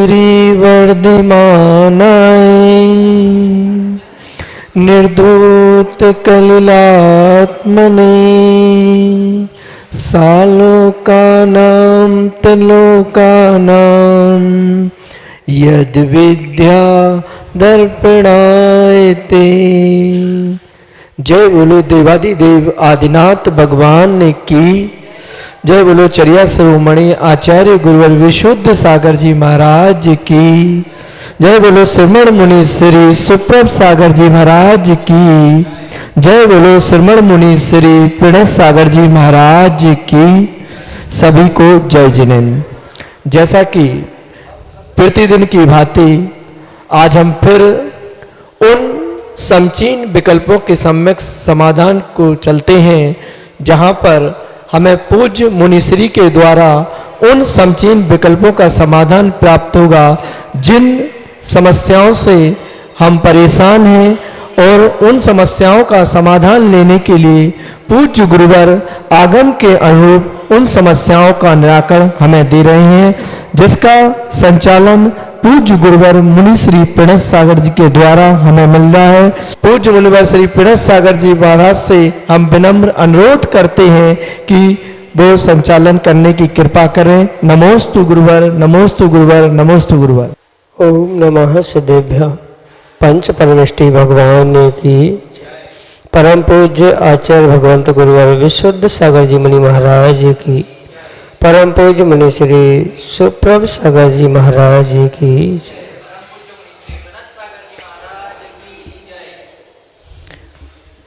श्री वर्धमानाय निर्धूत कलिलात्मने सालोकानां तलोकानां यद विद्या दर्पणाय ते। जय बोलो देवादिदेव आदिनाथ भगवान ने की। जय बोलो चर्या शिरोमणि आचार्य गुरुवर विशुद्ध सागर जी महाराज की। जय बोलो श्रमण मुनि श्री सुप्रभ सागर जी महाराज की। जय बोलो श्रमण मुनि श्री प्रणत सागर जी महाराज की। सभी को जय जिनेन्द्र। जैसा कि प्रतिदिन की भांति आज हम फिर उन समचीन विकल्पों के सम्यक समाधान को चलते हैं जहां पर हमें पूज्य मुनिश्री के द्वारा उन समचीन विकल्पों का समाधान प्राप्त होगा जिन समस्याओं से हम परेशान हैं, और उन समस्याओं का समाधान लेने के लिए पूज्य गुरुवर आगम के अनुरूप उन समस्याओं का निराकरण हमें दे रहे हैं, जिसका संचालन पूज्य गुरुवर मुनि श्री प्रणत सागर जी के द्वारा हमें मिल रहा है। पूज्य मुनिवर श्री प्रणत सागर जी महाराज से हम विनम्र अनुरोध करते हैं कि वो संचालन करने की कृपा करें। नमोस्तु गुरुवर, नमोस्तु गुरुवर, नमोस्तु गुरुवर। ओम नमः सिद्धेभ्य पंच परमेष्टि भगवान की परम पूज्य आचार्य भगवंत गुरुवर विशुद्ध सागर जी मुनि महाराज की, परम पूज्य मुनि श्री सुप्रभ सागर जी महाराज की जय।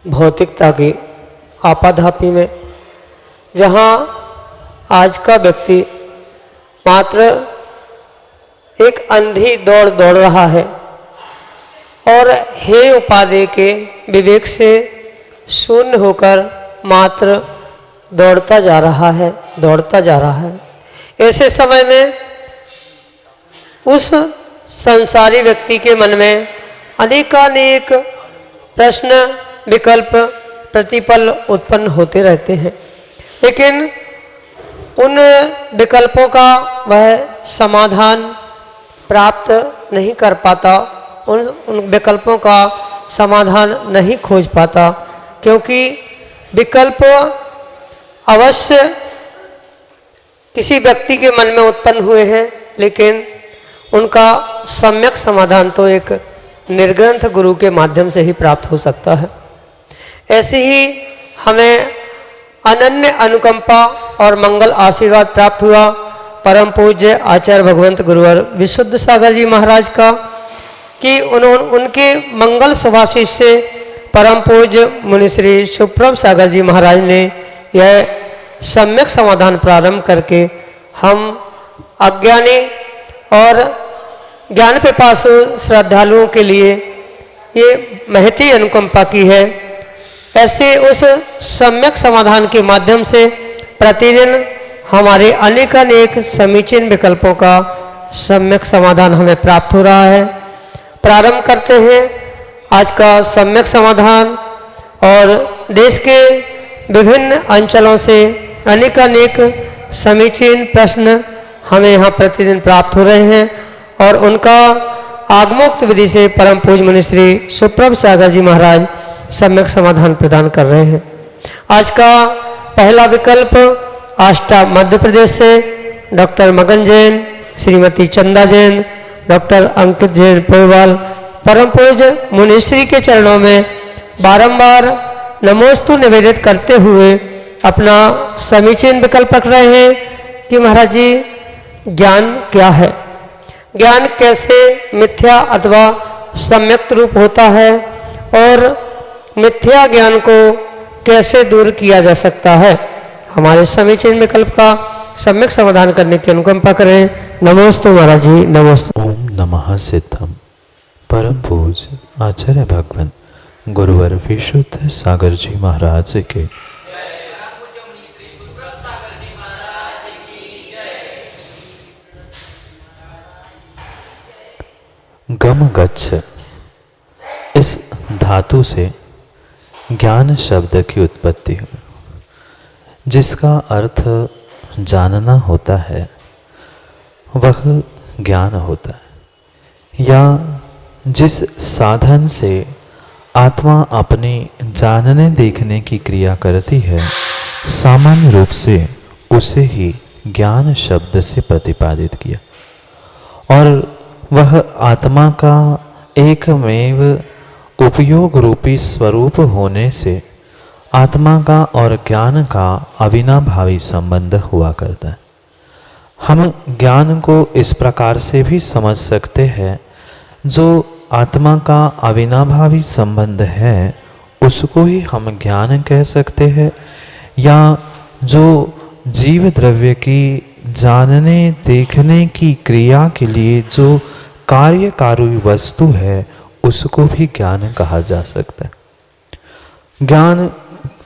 भौतिकता की आपाधापी में जहाँ आज का व्यक्ति मात्र एक अंधी दौड़ दौड़ रहा है और हे उपाधि के विवेक से शून्य होकर मात्र दौड़ता जा रहा है, दौड़ता जा रहा है। ऐसे समय में उस संसारी व्यक्ति के मन में अनेकानेक प्रश्न विकल्प प्रतिपल उत्पन्न होते रहते हैं, लेकिन उन विकल्पों का वह समाधान प्राप्त नहीं कर पाता, उन विकल्पों का समाधान नहीं खोज पाता, क्योंकि विकल्प अवश्य किसी व्यक्ति के मन में उत्पन्न हुए हैं, लेकिन उनका सम्यक समाधान तो एक निर्ग्रंथ गुरु के माध्यम से ही प्राप्त हो सकता है। ऐसे ही हमें अनन्य अनुकंपा और मंगल आशीर्वाद प्राप्त हुआ परम पूज्य आचार्य भगवंत गुरुवर विशुद्ध सागर जी महाराज का, कि उनके मंगल सुभाषित से परम पूज्य मुनि श्री सुप्रभ सागर जी महाराज ने यह सम्यक समाधान प्रारंभ करके हम अज्ञानी और ज्ञान पिपासु श्रद्धालुओं के लिए ये महती अनुकंपा की है। ऐसे उस सम्यक समाधान के माध्यम से प्रतिदिन हमारे अनेकानेक समीचीन विकल्पों का सम्यक समाधान हमें प्राप्त हो रहा है। प्रारंभ करते हैं आज का सम्यक समाधान। और देश के विभिन्न अंचलों से अनेकानेक समीचीन प्रश्न हमें यहाँ प्रतिदिन प्राप्त हो रहे हैं, और उनका आगमोक्त विधि से परम पूज्य मुनि श्री सुप्रभ सागर जी महाराज सम्यक समाधान प्रदान कर रहे हैं। आज का पहला विकल्प आष्टा मध्य प्रदेश से डॉक्टर मगन जैन, श्रीमती चंदा जैन, डॉक्टर अंकित जैन पोरवाल परम पूज्य मुनिश्री के चरणों में बारंबार नमोस्तु निवेदित करते हुए अपना समीचीन विकल्प रख रहे हैं कि महाराज जी ज्ञान क्या है, ज्ञान कैसे मिथ्या अथवा सम्यक रूप होता है, और मिथ्या ज्ञान को कैसे दूर किया जा सकता है। हमारे समीचीन विकल्प का सम्यक समाधान करने की अनुकंपा करें। नमोस्तु महाराज जी, नमोस्तु। ओम नमः सिद्धम परम पूज्य आचार्य भगवान गुरुवर विशुद्ध सागर जी महाराज के गम गच्छ इस धातु से ज्ञान शब्द की उत्पत्ति हुई, जिसका अर्थ जानना होता है। वह ज्ञान होता है, या जिस साधन से आत्मा अपने जानने देखने की क्रिया करती है, सामान्य रूप से उसे ही ज्ञान शब्द से प्रतिपादित किया। और वह आत्मा का एकमेव उपयोग रूपी स्वरूप होने से आत्मा का और ज्ञान का अविनाभावी संबंध हुआ करता है। हम ज्ञान को इस प्रकार से भी समझ सकते हैं, जो आत्मा का अविनाभावी संबंध है उसको ही हम ज्ञान कह सकते हैं, या जो जीव द्रव्य की जानने देखने की क्रिया के लिए जो कार्यकारी वस्तु है उसको भी ज्ञान कहा जा सकता है। ज्ञान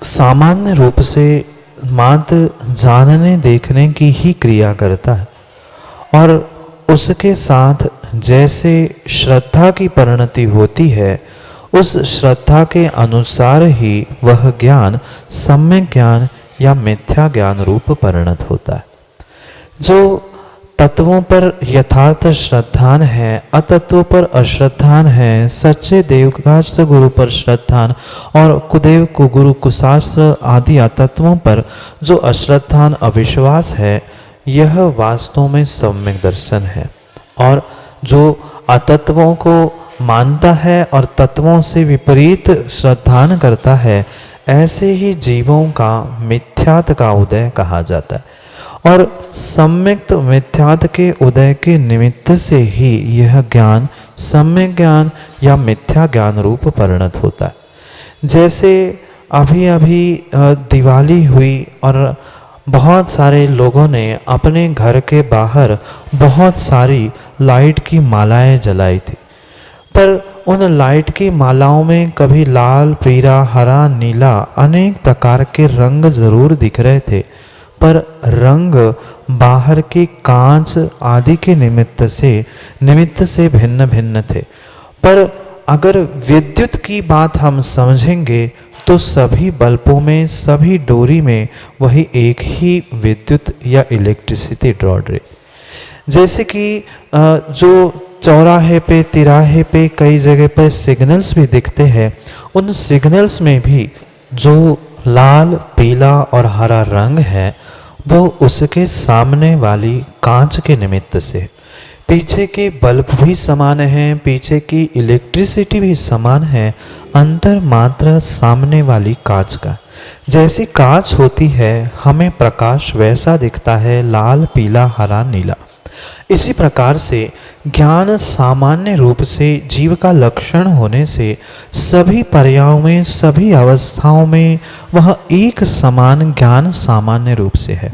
सामान्य रूप से मात्र जानने देखने की ही क्रिया करता है, और उसके साथ जैसे श्रद्धा की परिणति होती है, उस श्रद्धा के अनुसार ही वह ज्ञान सम्यक ज्ञान या मिथ्या ज्ञान रूप परिणत होता है। जो तत्वों पर यथार्थ श्रद्धान है, अतत्वों पर अश्रद्धान है, सच्चे देवकाश गुरु पर श्रद्धान और कुदेव कुगुरु कुशास्त्र आदि अतत्वों पर जो अश्रद्धान अविश्वास है, यह वास्तव में सम्यक दर्शन है। और जो अतत्वों को मानता है और तत्वों से विपरीत श्रद्धान करता है, ऐसे ही जीवों का मिथ्यात्व का उदय कहा जाता है। और सम्यक मिथ्यात्व के उदय के निमित्त से ही यह ज्ञान सम्यक ज्ञान या मिथ्या ज्ञान रूप परिणत होता है। जैसे अभी अभी दिवाली हुई और बहुत सारे लोगों ने अपने घर के बाहर बहुत सारी लाइट की मालाएं जलाई थी, पर उन लाइट की मालाओं में कभी लाल, पीला, हरा, नीला अनेक प्रकार के रंग जरूर दिख रहे थे, पर रंग बाहर के कांच आदि के निमित्त से भिन्न भिन्न थे। पर अगर विद्युत की बात हम समझेंगे तो सभी बल्बों में, सभी डोरी में वही एक ही विद्युत या इलेक्ट्रिसिटी ड्रॉ रही। जैसे कि जो चौराहे पे, तिराहे पे कई जगह पर सिग्नल्स भी दिखते हैं, उन सिग्नल्स में भी जो लाल, पीला और हरा रंग है वो उसके सामने वाली कांच के निमित्त से। पीछे के बल्ब भी समान हैं, पीछे की इलेक्ट्रिसिटी भी समान है, अंतर मात्र सामने वाली कांच का। जैसी कांच होती है हमें प्रकाश वैसा दिखता है, लाल, पीला, हरा, नीला। इसी प्रकार से ज्ञान सामान्य रूप से जीव का लक्षण होने से सभी पर्यायों में, सभी अवस्थाओं में वह एक समान ज्ञान सामान्य रूप से है।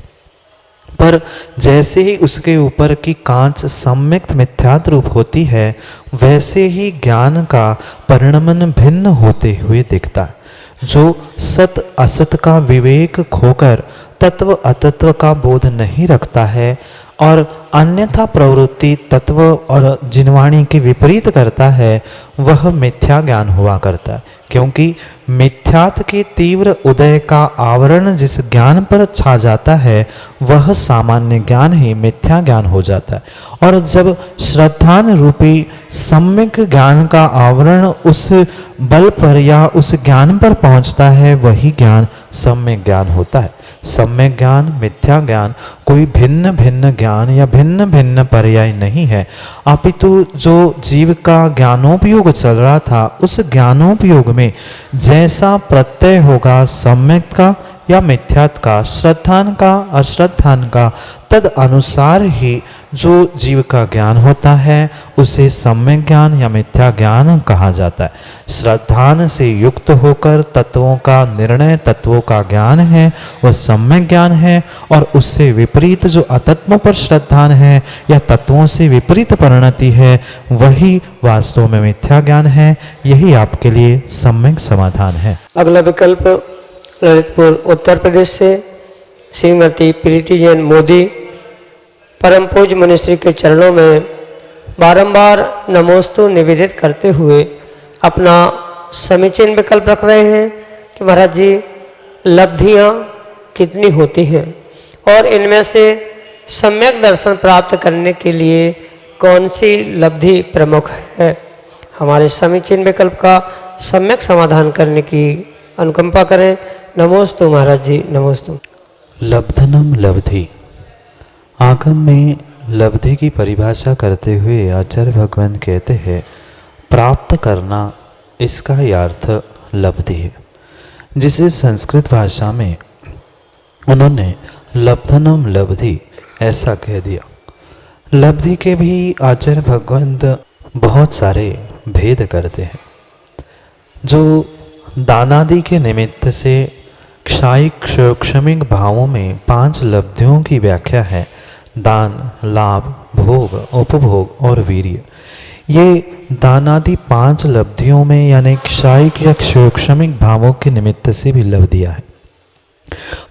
पर जैसे ही उसके ऊपर की कांच सम्यक मिथ्यात्व रूप होती है, वैसे ही ज्ञान का परिणमन भिन्न होते हुए दिखता है। जो सत असत का विवेक खोकर तत्व अतत्व का बोध नहीं रखता है और अन्यथा प्रवृत्ति तत्व और जिनवाणी के विपरीत करता है, वह मिथ्या ज्ञान हुआ करता है। क्योंकि मिथ्यात्व के तीव्र उदय का आवरण जिस ज्ञान पर छा जाता है, वह सामान्य ज्ञान ही मिथ्या ज्ञान हो जाता है। और जब श्रद्धान रूपी सम्यक ज्ञान का आवरण उस बल पर या उस ज्ञान पर पहुंचता है, वही ज्ञान सम्यक ज्ञान होता है। सम्यक ज्ञान, मिथ्या ज्ञान कोई भिन्न भिन्न ज्ञान या भिन्न भिन्न पर्याय नहीं है, अपितु जो जीव का ज्ञानोपयोग चल रहा था, उस ज्ञानोपयोग में जैसा प्रत्यय होगा सम्यक का या मिथ्यात्व का, श्रद्धान का, अश्रद्धान का, तद अनुसार ही जो जीव का ज्ञान होता है उसे सम्यक ज्ञान या मिथ्या ज्ञान कहा जाता है। श्रद्धान से युक्त होकर तत्वों का निर्णय, तत्वों का ज्ञान है वह सम्यक ज्ञान है, और उससे विपरीत जो अतत्वों पर श्रद्धान है या तत्वों से विपरीत परिणति है, वही वास्तव में मिथ्या ज्ञान है। यही आपके लिए सम्यक समाधान है। अगला विकल्प ललितपुर उत्तर प्रदेश से श्रीमती प्रीति जैन मोदी परम पूज्य मुनिश्री के चरणों में बारंबार नमोस्तु निवेदित करते हुए अपना समीचीन विकल्प रख रहे हैं कि महाराज जी, लब्धियाँ कितनी होती हैं और इनमें से सम्यक दर्शन प्राप्त करने के लिए कौन सी लब्धि प्रमुख है। हमारे समीचीन विकल्प का सम्यक समाधान करने की अनुकंपा करें। नमोस्तु महाराज जी, नमोस्तु। लब्धनम लब्धि। आगम में लब्धि की परिभाषा करते हुए आचार्य भगवान कहते हैं प्राप्त करना, इसका ही अर्थ लब्धि है, जिसे संस्कृत भाषा में उन्होंने लब्धनम लब्धि ऐसा कह दिया। लब्धि के भी आचार्य भगवान बहुत सारे भेद करते हैं। जो दानादि के निमित्त से क्षायिक क्षमिक भावों में 5 लब्धियों की व्याख्या है, दान, लाभ, भोग, उपभोग और वीर्य। ये दानादि 5 लब्धियों में यानी क्षायिक या क्षमिक भावों के निमित्त से भी लब्धियां है।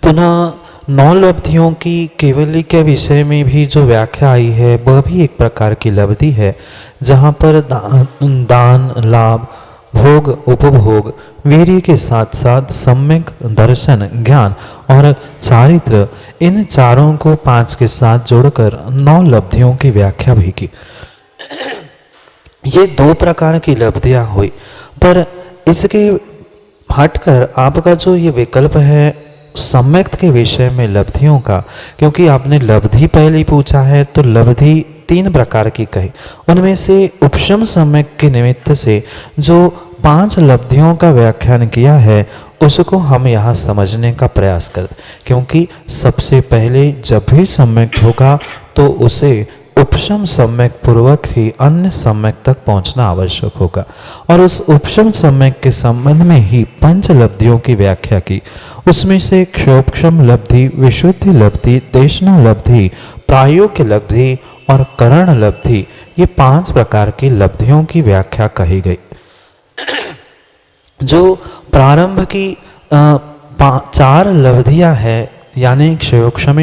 पुनः 9 लब्धियों की केवली के विषय में भी जो व्याख्या आई है वह भी एक प्रकार की लब्धि है, जहाँ पर दान, लाभ, भोग, उपभोग, वीर्य के साथ साथ सम्यक दर्शन, ज्ञान और चारित्र, इन चारों को 5 के साथ जोड़कर 9 लब्धियों की व्याख्या भी की। ये 2 प्रकार की लब्धियां हुई, पर इसके हटकर आपका जो ये विकल्प है सम्यक के विषय में लब्धियों का, क्योंकि आपने लब्धि पहले पूछा है तो लब्धि 3 प्रकार की कही। उनमें से उपशम सम्यक के निमित्त से जो 5 लब्धियों का व्याख्यान किया है उसको हम यहाँ समझने का प्रयास करते, क्योंकि सबसे पहले जब भी सम्यक होगा तो उसे उपशम सम्यक पूर्वक ही अन्य सम्यक तक पहुंचना आवश्यक होगा। और उस उपशम सम्यक के संबंध में ही 5 लब्धियों की व्याख्या की। उसमें से क्षोपक्षम लब्धि, विशुद्धि लब्धि, देशना लब्धि, प्रायोग्य लब्धि और करण लब्धि, ये 5 प्रकार की लब्धियों की व्याख्या कही गई। जो प्रारंभ की 4 लब्धियां हैं, यानी क्षोक्षम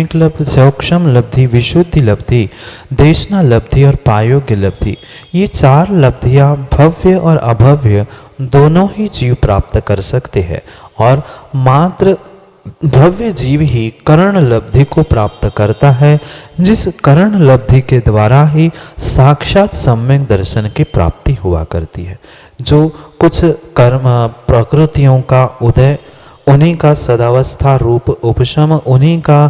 लब्धि, विशुद्धि लब्धि, देशना लब्धि और प्रायोग्य लब्धि, ये 4 लब्धियां भव्य और अभव्य दोनों ही जीव प्राप्त कर सकते हैं, और मात्र भव्य जीव ही कर्ण लब्धि को प्राप्त करता है, जिस कर्ण लब्धि के द्वारा ही साक्षात सम्यक दर्शन की प्राप्ति हुआ करती है। जो कुछ कर्म प्रकृतियों का उदय, उन्हीं का सदावस्था रूप उपशम, उन्हीं का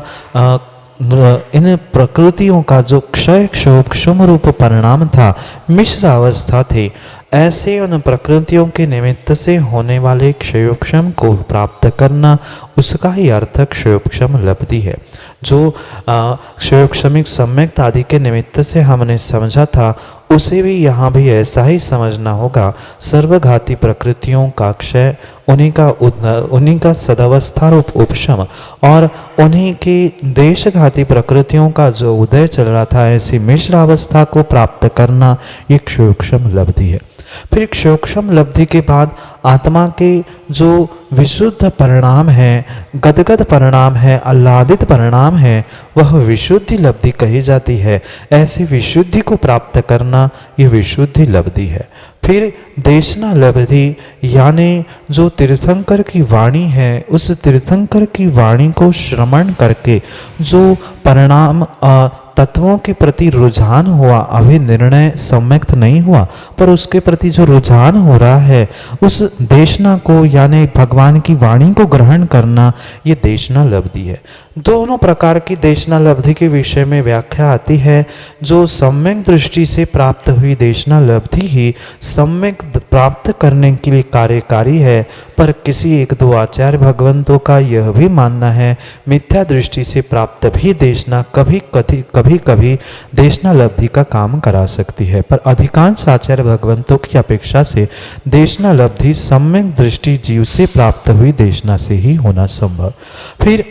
इन प्रकृतियों का जो क्षय क्षोभक्षम रूप परिणाम था, मिश्र अवस्था थी, ऐसे उन प्रकृतियों के निमित्त से होने वाले क्षयोक्षम को प्राप्त करना, उसका ही अर्थ क्षयोक्षम लब्धि है। जो क्षयोक्षमिक सम्यक आदि के निमित्त से हमने समझा था, उसे भी यहाँ भी ऐसा ही समझना होगा। सर्वघाती प्रकृतियों का क्षय, उन्हीं का सदावस्था रूप उपशम और उन्हीं की देशघाती प्रकृतियों का जो उदय चल रहा था, ऐसी मिश्र अवस्था को प्राप्त करना ये क्षयोक्षम लब्धि है। फिर क्षयोक्षम लब्धि के बाद आत्मा के जो विशुद्ध परिणाम है, गदगद परिणाम है, आह्लादित परिणाम है, वह विशुद्धि लब्धि कही जाती है। ऐसी विशुद्धि को प्राप्त करना ये विशुद्धि लब्धि है। फिर देशना लब्धि, यानी जो तीर्थंकर की वाणी है, उस तीर्थंकर की वाणी को श्रवण करके जो परिणाम तत्वों के प्रति रुझान हुआ, अभी निर्णय सम्यक्त नहीं हुआ, पर उसके प्रति जो रुझान हो रहा है, उस देशना को यानी भगवान की वाणी को ग्रहण करना, ये देशना लब्धि है। दोनों प्रकार की देशना लब्धि के विषय में व्याख्या आती है। जो सम्यक दृष्टि से प्राप्त हुई देशना लब्धि ही सम्यक प्राप्त करने के लिए कार्यकारी है, पर किसी 1-2 आचार्य भगवंतों का यह भी मानना है मिथ्या दृष्टि से प्राप्त भी देशना कभी देशना लब्धि का काम करा सकती है, पर अधिकांश आचार्य भगवंतों की अपेक्षा से देशना लब्धि सम्यक दृष्टि जीव से प्राप्त हुई देशना से ही होना संभव। फिर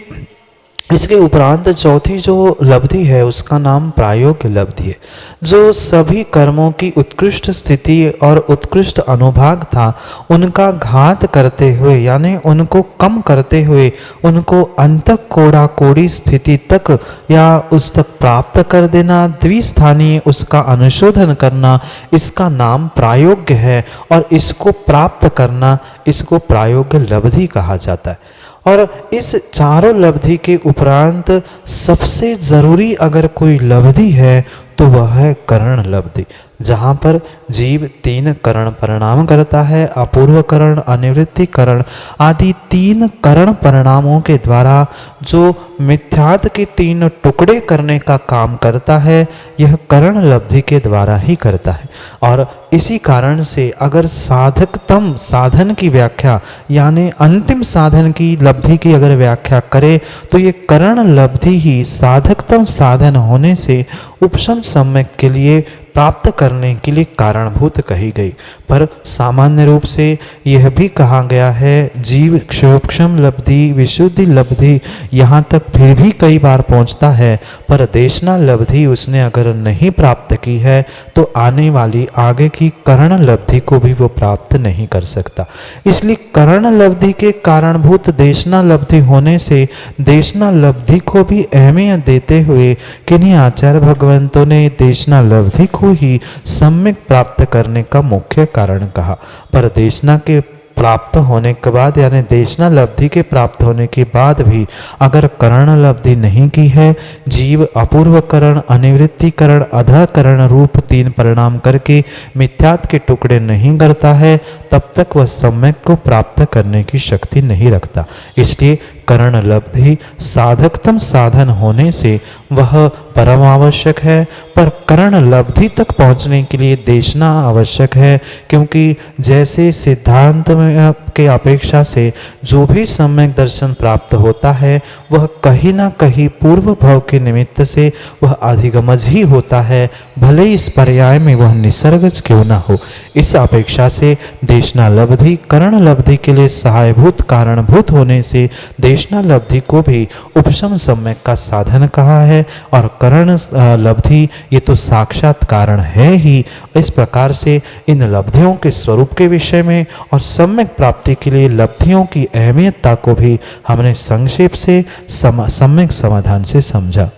इसके उपरांत चौथी जो लब्धि है उसका नाम प्रायोग्य लब्धि है। जो सभी कर्मों की उत्कृष्ट स्थिति और उत्कृष्ट अनुभाग था, उनका घात करते हुए यानी उनको कम करते हुए उनको अंतक कोड़ा कोड़ी स्थिति तक या उस तक प्राप्त कर देना, द्विस्थानीय उसका अनुशोधन करना, इसका नाम प्रायोग्य है। और इसको प्राप्त करना, इसको प्रायोग्य लब्धि कहा जाता है। और इस चारों लब्धि के उपरांत सबसे जरूरी अगर कोई लब्धि है तो वह है करण लब्धि, जहाँ पर जीव 3 करण परिणाम करता है। अपूर्व करण, अनिवृत्ति करण आदि 3 करण परिणामों के द्वारा जो मिथ्यात्व के 3 टुकड़े करने का काम करता है, यह करण लब्धि के द्वारा ही करता है। और इसी कारण से अगर साधकतम साधन की व्याख्या यानी अंतिम साधन की लब्धि की अगर व्याख्या करें तो ये करण लब्धि ही साधकतम साधन होने से उपशम सम्यक के लिए प्राप्त करने के लिए कारणभूत कही गई। पर सामान्य रूप से यह भी कहा गया है जीव क्षोक्षम लब्धि, विशुद्धि लब्धि यहाँ तक फिर भी कई बार पहुँचता है, पर देशना लब्धि उसने अगर नहीं प्राप्त की है तो आने वाली आगे की करण लब्धि को भी वो प्राप्त नहीं कर सकता। इसलिए करण लब्धि के कारणभूत देशना लब्धि होने से देशना लब्धि को भी अहमियत देते हुए किन्हीं आचार्य भगवंतों ने देशना लब्धि को ही सम्यक प्राप्त करने का मुख्य कारण कहा। पर देशना के प्राप्त होने के बाद यानी देशना लब्धि के प्राप्त होने के बाद भी अगर करण लब्धि नहीं की है, जीव अपूर्व करण, अनिवृत्ति करण, अधः करण रूप 3 परिणाम करके मिथ्यात्व के टुकड़े नहीं करता है, तब तक वह सम्यक को प्राप्त करने की शक्ति नहीं रखता। इसलिए करण लब्धि साधकतम साधन होने से वह परम आवश्यक है, पर करण लब्धि तक पहुंचने के लिए देशना आवश्यक है, क्योंकि जैसे सिद्धांत में के अपेक्षा से जो भी सम्यक दर्शन प्राप्त होता है वह कहीं ना कहीं पूर्व भव के निमित्त से वह अधिगमज ही होता है, भले इस पर्याय में वह निसर्गज क्यों ना हो। इस अपेक्षा से देशना लब्धि करण लब्धि के लिए सहायभूत कारणभूत होने से देशना लब्धि को भी उपशम सम्यक का साधन कहा है, और करण लब्धि ये तो साक्षात कारण है ही। इस प्रकार से इन लब्धियों के स्वरूप के विषय में और सम्यक प्राप्ति के लिए लब्धियों की अहमियतता को भी हमने संक्षेप से सम्यक समाधान से समझा।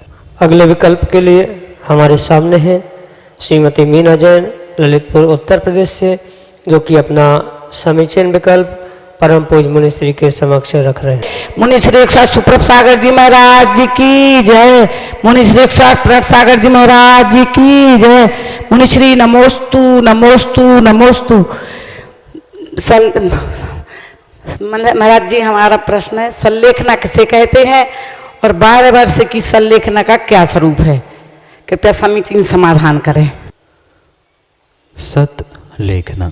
अगले विकल्प के लिए हमारे सामने है श्रीमती मीना जैन, ललितपुर उत्तर प्रदेश से, जो कि अपना समीचीन विकल्प परम पूज मुनि श्री के समक्ष रख रहे हैं। मुनि श्री सुप्रभ सागर जी महाराज जी की जय। मुनि श्री प्रभ सागर जी महाराज जी की जय। मुनि श्री नमोस्तु नमोस्तु नमोस्तु। महाराज जी, हमारा प्रश्न है संलेखना किसे कहते हैं और 12 वर्ष की संलेखना का क्या स्वरूप है? कृपया समीचीन समाधान करें। सत लेखना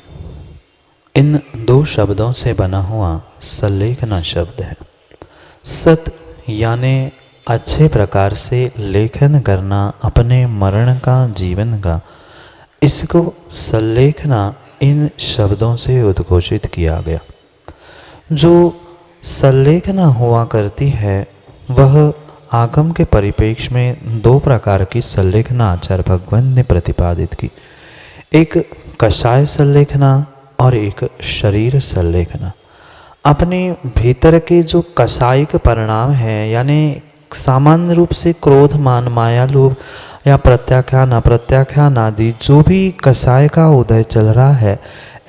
इन 2 शब्दों से बना हुआ संलेखना शब्द है। सत यानी अच्छे प्रकार से लेखन करना अपने मरण का, जीवन का, इसको संलेखना इन शब्दों से उद्घोषित किया गया। जो संलेखना हुआ करती है वह आगम के परिप्रेक्ष्य में 2 प्रकार की संलेखना आचार्य भगवान ने प्रतिपादित की, एक कषाय संलेखना और एक शरीर संलेखना। अपने भीतर के जो कषायिक परिणाम है यानी सामान्य रूप से क्रोध, मान, माया, लोभ या प्रत्याख्यान, अप्रत्याख्यान आदि जो भी कषाय का उदय चल रहा है,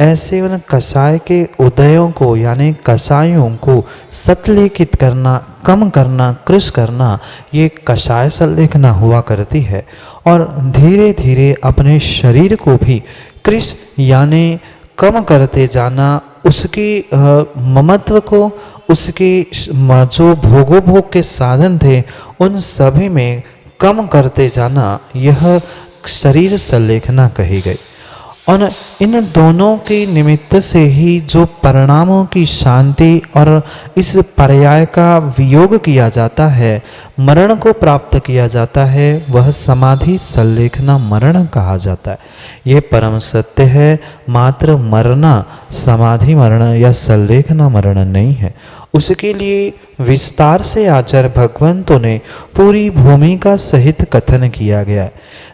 ऐसे उन कषाय के उदयों को यानी कषायों को सतलेखित करना, कम करना, कृश करना, ये कषाय संलेखना हुआ करती है। और धीरे धीरे अपने शरीर को भी कृश यानी कम करते जाना, उसकी ममत्व को, उसके जो भोगोभोग के साधन थे उन सभी में कम करते जाना, यह शरीर संलेखना कही गई। और इन दोनों के निमित्त से ही जो परिणामों की शांति और इस पर्याय का वियोग किया जाता है, मरण को प्राप्त किया जाता है, वह समाधि संलेखना मरण कहा जाता है। यह परम सत्य है, मात्र मरना समाधि मरण या संलेखना मरण नहीं है। उसके लिए विस्तार से आचार्य भगवंतों ने पूरी भूमिका सहित कथन किया गया है।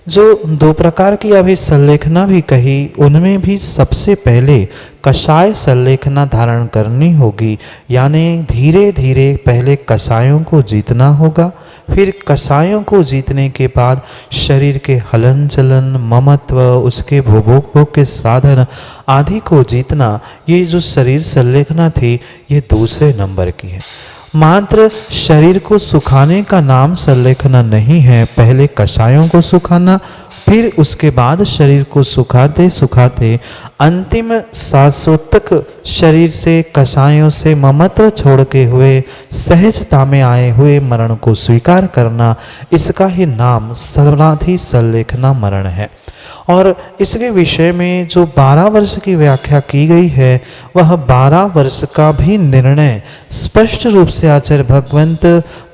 जो 2 प्रकार की अभी संलेखना भी कही, उनमें भी सबसे पहले कषाय संलेखना धारण करनी होगी, यानी धीरे धीरे पहले कषायों को जीतना होगा, फिर कषायों को जीतने के बाद शरीर के हलन चलन, ममत्व, उसके भोग के साधन आदि को जीतना। ये जो शरीर संलेखना थी ये दूसरे नंबर की है। मात्र शरीर को सुखाने का नाम संलेखना नहीं है, पहले कषायों को सुखाना, फिर उसके बाद शरीर को सुखाते सुखाते अंतिम सांसों तक शरीर से कषायों से ममत्व छोड़ के हुए सहजता में आए हुए मरण को स्वीकार करना, इसका ही नाम समाधि संलेखना मरण है। और इसके विषय में जो 12 वर्ष की व्याख्या की गई है, वह 12 वर्ष का भी निर्णय स्पष्ट रूप से आचार्य भगवंत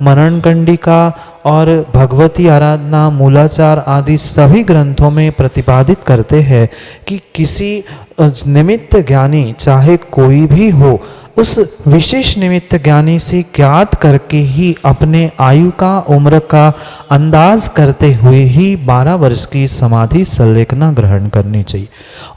मरण कंडिका और भगवती आराधना मूलाचार आदि सभी ग्रंथों में प्रतिपादित करते हैं कि किसी निमित्त ज्ञानी चाहे कोई भी हो, उस विशेष निमित्त ज्ञानी से ज्ञात करके ही अपने आयु का उम्र का अंदाज करते हुए ही 12 वर्ष की समाधि संलेखना ग्रहण करनी चाहिए।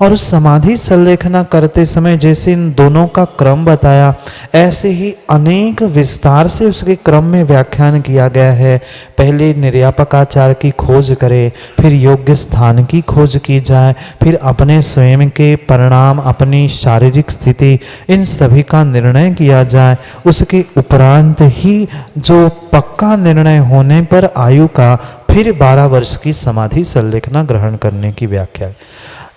और उस समाधि संलेखना करते समय जैसे इन दोनों का क्रम बताया, ऐसे ही अनेक विस्तार से उसके क्रम में व्याख्यान किया गया है। पहले निर्यापकाचार की खोज करे, फिर योग्य स्थान की खोज की जाए, फिर अपने स्वयं के परिणाम, अपनी शारीरिक स्थिति, इन सभी का निर्णय किया जाए। उसके उपरांत ही जो पक्का निर्णय होने पर आयु का फिर 12 वर्ष की समाधि संलेखना ग्रहण करने की व्याख्या है।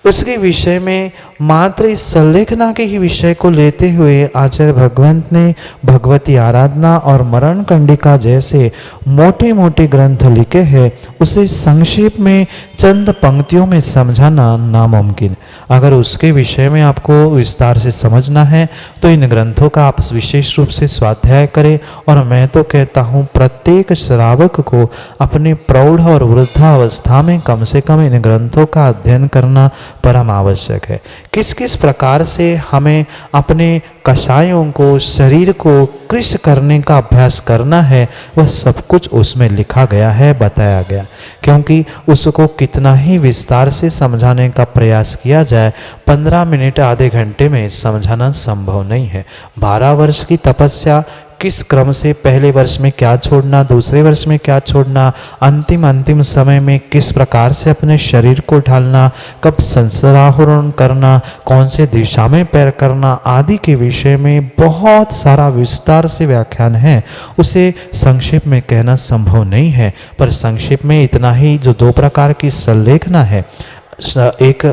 उसके विषय में मात्र इस संलेखना के ही विषय को लेते हुए आचार्य भगवंत ने भगवती आराधना और मरण कंडिका जैसे मोटे मोटे ग्रंथ लिखे हैं, उसे संक्षेप में चंद पंक्तियों में समझाना नामुमकिन। अगर उसके विषय में आपको विस्तार से समझना है तो इन ग्रंथों का आप विशेष रूप से स्वाध्याय करें। और मैं तो कहता हूँ प्रत्येक श्रावक को अपने प्रौढ़ और वृद्धावस्था में कम से कम इन ग्रंथों का अध्ययन करना परम आवश्यक है। किस किस प्रकार से हमें अपने कषायों को, शरीर को कृश करने का अभ्यास करना है, वह सब कुछ उसमें लिखा गया है, बताया गया। क्योंकि उसको कितना ही विस्तार से समझाने का प्रयास किया जाए, 15 मिनट आधे घंटे में समझाना संभव नहीं है। 12 वर्ष की तपस्या किस क्रम से, पहले वर्ष में क्या छोड़ना, दूसरे वर्ष में क्या छोड़ना, अंतिम समय में किस प्रकार से अपने शरीर को ढालना, कब संसराहरण करना, कौन से दिशा में पैर करना आदि के विषय में बहुत सारा विस्तार से व्याख्यान है। उसे संक्षेप में कहना संभव नहीं है, पर संक्षेप में इतना ही, जो 2 प्रकार की संलेखना है, एक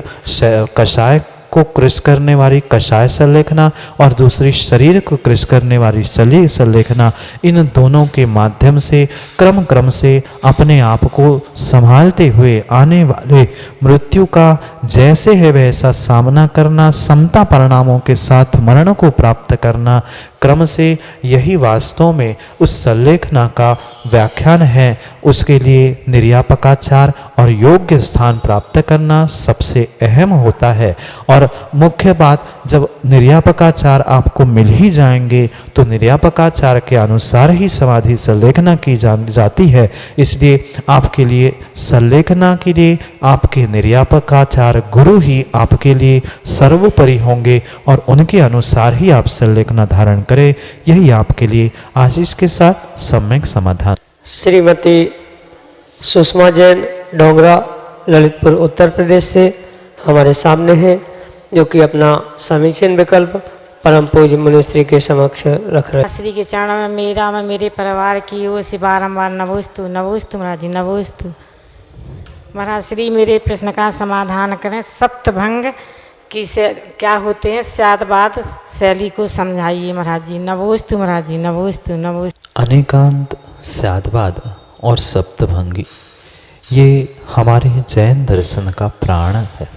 कषाय को कृश करने वाली कषाय संलेखना और दूसरी शरीर को कृश करने वाली शरीर संलेखना, इन दोनों के माध्यम से क्रम से अपने आप को संभालते हुए आने वाले मृत्यु का जैसे है वैसा सामना करना, समता परिणामों के साथ मरण को प्राप्त करना, क्रम से यही वास्तव में उस संलेखना का व्याख्यान है। उसके लिए निर्यापकाचार और योग्य स्थान प्राप्त करना सबसे अहम होता है। और मुख्य बात, जब निर्यापकाचार आपको मिल ही जाएंगे तो निर्यापकाचार के अनुसार ही समाधि संलेखना की जाती है। इसलिए आपके लिए संलेखना के लिए आपके निर्यापकाचार गुरु ही आपके लिए सर्वोपरि होंगे और उनके अनुसार ही आप संलेखना धारण करें। यही आपके लिए आशीष के साथ सम्यक समाधान। श्रीमती सुषमा जैन, डोंगरा, ललितपुर, उत्तर प्रदेश से हमारे सामने हैं, जो कि अपना समीचीन विकल्प परम पूज्य मुनिश्री के समक्ष रख रहे। श्री के चरणों में मेरा, मैं मेरे परिवार की ओर से बारंबार नमोस्तु नमोस्तु महाराज जी, नमोस्तु महाराज श्री। मेरे प्रश्न का समाधान करें। सप्तभंग की क्या होते हैं, स्यादवाद शैली को समझाइए महाराज जी, नमोस्तु महाराज जी, नमोस्तु नमोस्तु। अनेकांत, स्यादवाद और सप्तभंगी, ये हमारे जैन दर्शन का प्राण है।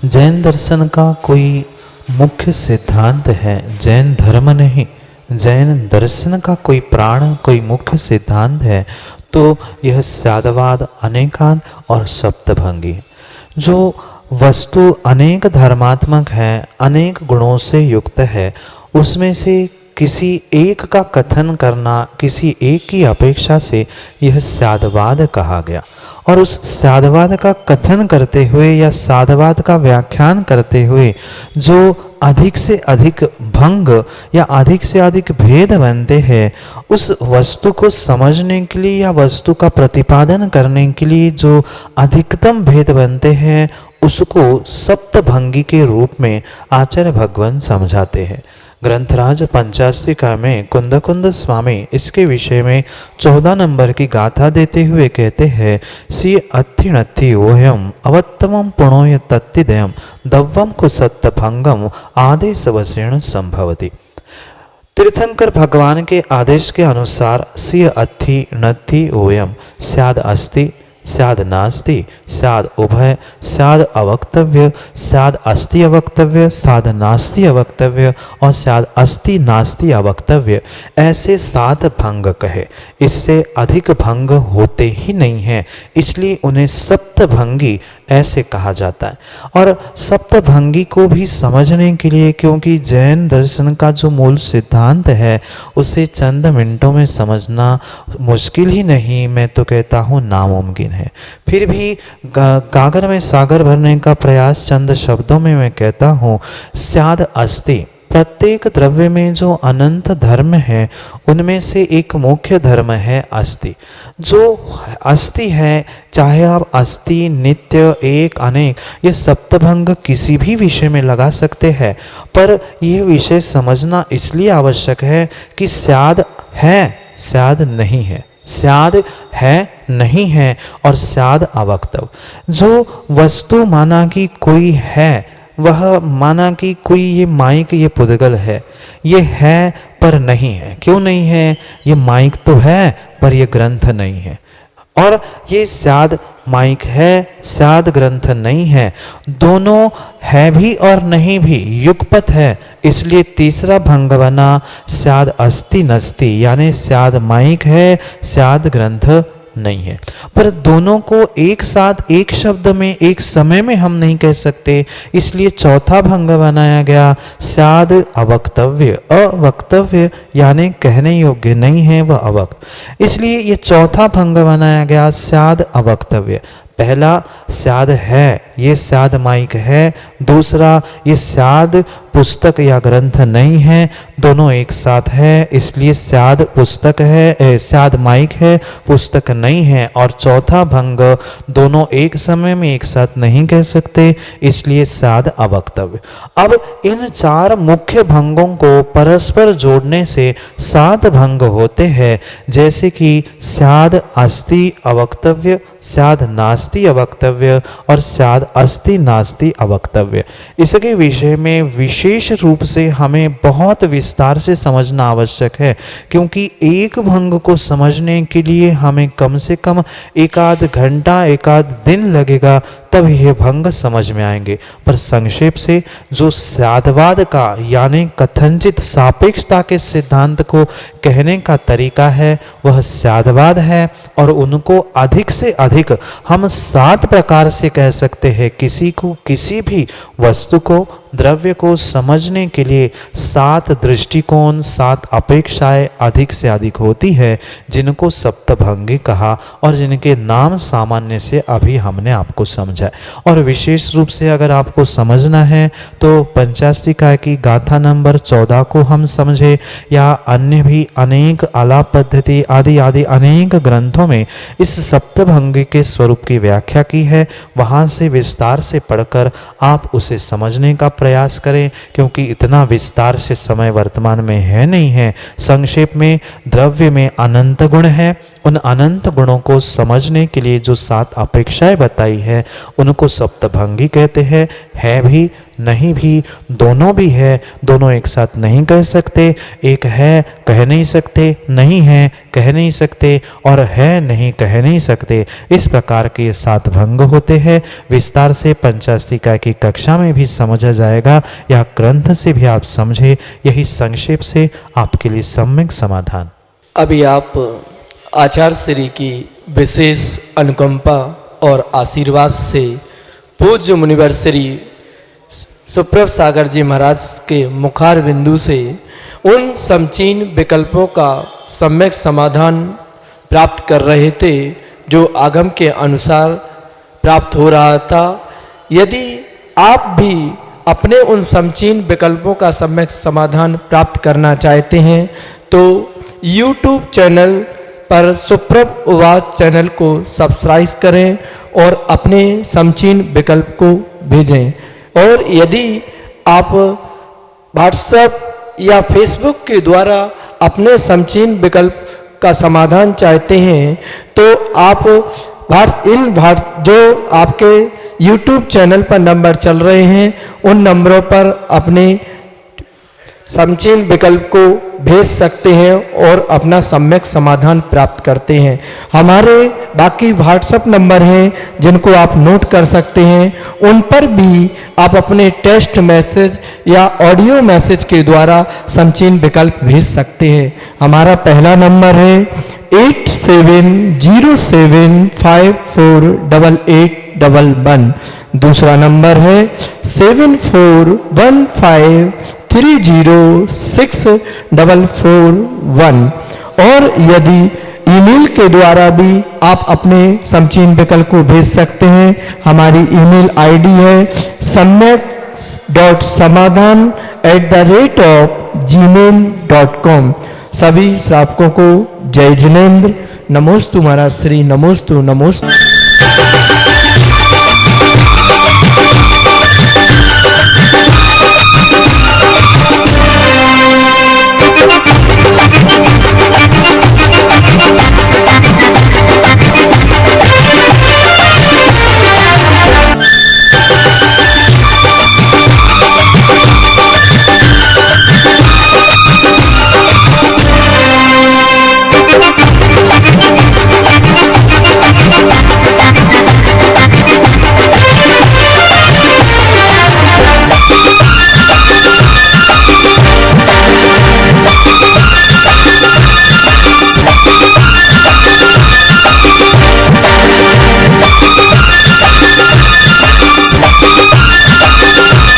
जैन दर्शन का कोई मुख्य सिद्धांत है, जैन धर्म नहीं, जैन दर्शन का कोई प्राण, कोई मुख्य सिद्धांत है तो यह स्यादवाद, अनेकांत और सप्तभंगी। जो वस्तु अनेक धर्मात्मक है, अनेक गुणों से युक्त है, उसमें से किसी एक का कथन करना, किसी एक की अपेक्षा से यह स्यादवाद कहा गया। और उस स्यादवाद का कथन करते हुए या स्यादवाद का व्याख्यान करते हुए जो अधिक से अधिक भंग या अधिक से अधिक भेद बनते हैं, उस वस्तु को समझने के लिए या वस्तु का प्रतिपादन करने के लिए जो अधिकतम भेद बनते हैं, उसको सप्तभंगी के रूप में आचार्य भगवान समझाते हैं। ग्रंथराज पंचास्तिका में कुंद स्वामी इसके विषय में 14 नंबर की गाथा देते हुए कहते हैं, सी अत्थिणत्थि ओह्यम अवत्तमम पुणोय तत्तिदयम दव्वम कुसत्त भंगम आदेश वसेण संभवति। तीर्थंकर भगवान के आदेश के अनुसार सी अत्थि नत्थि ओयम स्याद अस्ति स्याद नास्ति स्याद उभय स्याद अवक्तव्य स्याद अस्ति अवक्तव्य स्याद नास्ति अवक्तव्य और स्याद अस्ति नास्ति अवक्तव्य, ऐसे 7 भंग कहे। इससे अधिक भंग होते ही नहीं हैं, इसलिए उन्हें सप्तभंगी ऐसे कहा जाता है। और सप्तभंगी को भी समझने के लिए, क्योंकि जैन दर्शन का जो मूल सिद्धांत है उसे चंद मिनटों में समझना मुश्किल ही नहीं, मैं तो कहता हूँ नामुमकिन है। फिर भी गागर में सागर भरने का प्रयास चंद शब्दों में मैं कहता हूँ, स्याद अस्ति। प्रत्येक द्रव्य में जो अनंत धर्म है उनमें से एक मुख्य धर्म है अस्ति। जो अस्ति है, चाहे आप अस्ति, नित्य, एक, अनेक, ये सप्तभंग किसी भी विषय में लगा सकते हैं, पर यह विषय समझना इसलिए आवश्यक है कि स्याद है, स्याद नहीं है, स्याद है नहीं है और स्याद अवक्तव। जो वस्तु माना कि कोई है, वह माना कि कोई ये माइक, ये पुद्गल है, ये है पर नहीं है। क्यों नहीं है? ये माइक तो है पर ये ग्रंथ नहीं है। और ये स्याद माइक है, स्याद ग्रंथ नहीं है, दोनों है भी और नहीं भी, युगपत है। इसलिए तीसरा भंग बना स्याद अस्ति नस्ति, यानी स्याद माइक है, स्याद ग्रंथ नहीं है। पर दोनों को एक साथ एक शब्द में एक समय में हम नहीं कह सकते, इसलिए चौथा भंग बनाया गया स्याद अवक्तव्य। अवक्तव्य यानी कहने योग्य नहीं है वह अवक्त, इसलिए ये चौथा भंग बनाया गया स्याद अवक्तव्य। पहला स्याद है, ये स्याद माइक है। दूसरा ये स्याद पुस्तक या ग्रंथ नहीं है, दोनों एक साथ है, इसलिए स्याद पुस्तक है, स्याद माइक है, पुस्तक नहीं है। और चौथा भंग दोनों एक समय में एक साथ नहीं कह सकते, इसलिए स्याद अवक्तव्य। अब इन 4 मुख्य भंगों को परस्पर जोड़ने से 7 भंग होते हैं, जैसे कि स्याद अस्ति अवक्तव्य, स्याद नास्ति अवक्तव्य और स्याद अस्ति नास्ति अवक्तव्य। इसके विषय में विशेष रूप से हमें बहुत विस्तार से समझना आवश्यक है, क्योंकि एक भंग को समझने के लिए हमें कम से कम एक आध घंटा, एक आध दिन लगेगा, तब यह भंग समझ में आएंगे। पर संक्षेप से जो स्यादवाद का यानी कथनचित सापेक्षता के सिद्धांत को कहने का तरीका है वह स्यादवाद है, और उनको अधिक से अधिक हम 7 प्रकार से कह सकते हैं। किसी को किसी भी वस्तु को, द्रव्य को समझने के लिए 7 दृष्टिकोण, 7 अपेक्षाएं अधिक से अधिक होती है, जिनको सप्तभंगी कहा और जिनके नाम सामान्य से अभी हमने आपको समझा। और विशेष रूप से अगर आपको समझना है तो पंचास्तिका की गाथा नंबर 14 को हम समझे, या अन्य भी अनेक आलाप पद्धति आदि आदि अनेक ग्रंथों में इस सप्तभंगी के स्वरूप की व्याख्या की है, वहाँ से विस्तार से पढ़कर आप उसे समझने का प्रयास करें, क्योंकि इतना विस्तार से समय वर्तमान में है नहीं है। संक्षेप में द्रव्य में अनंत गुण है, उन अनंत गुणों को समझने के लिए जो 7 अपेक्षाएं बताई है उनको सप्तभंगी कहते हैं। है भी नहीं भी, दोनों भी है, दोनों एक साथ नहीं कह सकते। एक है कह नहीं सकते, नहीं है कह नहीं सकते, और है नहीं कह नहीं सकते। इस प्रकार के 7 भंग होते हैं। विस्तार से पंचास्तिका की कक्षा में भी समझा जाएगा, या ग्रंथ से भी आप समझे, यही संक्षेप से आपके लिए सम्यक समाधान। अभी आप आचार्य श्री की विशेष अनुकंपा और आशीर्वाद से पूज्य मुनिवर श्री सुप्रभ सागर जी महाराज के मुखार बिंदु से उन समचीन विकल्पों का सम्यक समाधान प्राप्त कर रहे थे जो आगम के अनुसार प्राप्त हो रहा था। यदि आप भी अपने उन समचीन विकल्पों का सम्यक समाधान प्राप्त करना चाहते हैं तो YouTube चैनल पर सुप्रभ उवाच चैनल को सब्सक्राइब करें और अपने समचीन विकल्प को भेजें। और यदि आप व्हाट्सएप या फेसबुक के द्वारा अपने समचीन विकल्प का समाधान चाहते हैं तो आप जो आपके YouTube चैनल पर नंबर चल रहे हैं उन नंबरों पर अपने समचीन विकल्प को भेज सकते हैं और अपना सम्यक समाधान प्राप्त करते हैं। हमारे बाकी व्हाट्सएप नंबर हैं जिनको आप नोट कर सकते हैं, उन पर भी आप अपने टेक्स्ट मैसेज या ऑडियो मैसेज के द्वारा समचीन विकल्प भेज सकते हैं। हमारा पहला नंबर है 8707548811। दूसरा नंबर है 7415306441। और यदि ईमेल के द्वारा भी आप अपने समचीन विकल्प को भेज सकते हैं। हमारी ईमेल आईडी है samyak.samadhan@gmail.com। सभी श्रावकों को जय जिनेन्द्र। नमोस्तु महाराज श्री, नमोस्तु नमोस्तु।